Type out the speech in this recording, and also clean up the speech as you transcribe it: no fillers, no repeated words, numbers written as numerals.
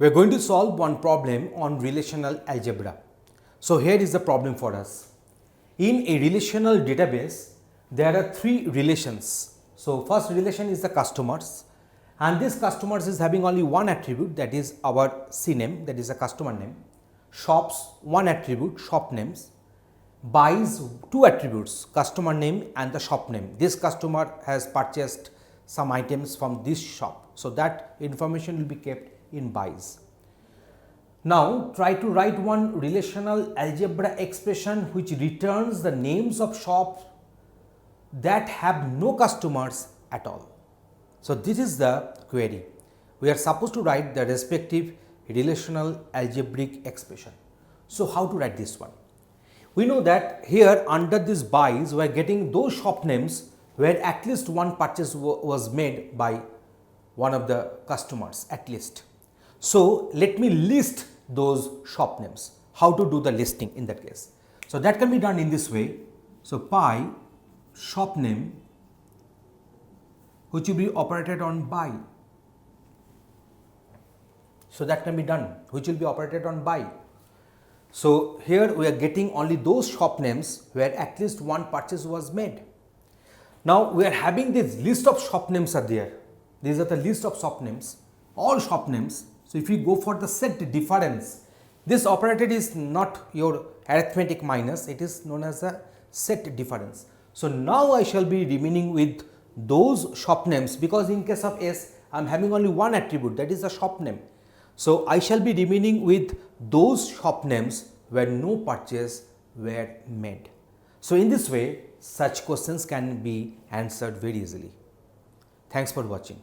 We are going to solve one problem on relational algebra. So here is the problem for us. In a relational database, there are three relations. So first relation is the customers, and this customers is having only one attribute, that is our CNAME, that is a customer name. Shops, one attribute, shop names. Buys, two attributes, customer name and the shop name. This customer has purchased some items from this shop, so that information will be kept in buys. Now try to write one relational algebra expression which returns the names of shops that have no customers at all. So this is the query. We are supposed to write the respective relational algebraic expression. So how to write this one? We know that here under this buys we are getting those shop names where at least one purchase was made by one of the customers at least. So let me list those shop names. How to do the listing in that case? So that can be done in this way. So pi shop name which will be operated on buy. So that can be done, which will be operated on buy. So here we are getting only those shop names where at least one purchase was made. Now we are having this list of shop names are there. These are the list of shop names, all shop names. So if you go for the set difference, this operator is not your arithmetic minus, it is known as a set difference. So now I shall be remaining with those shop names, because in case of S I am having only one attribute, that is the shop name. So I shall be remaining with those shop names where no purchase were made. So in this way such questions can be answered very easily. Thanks for watching.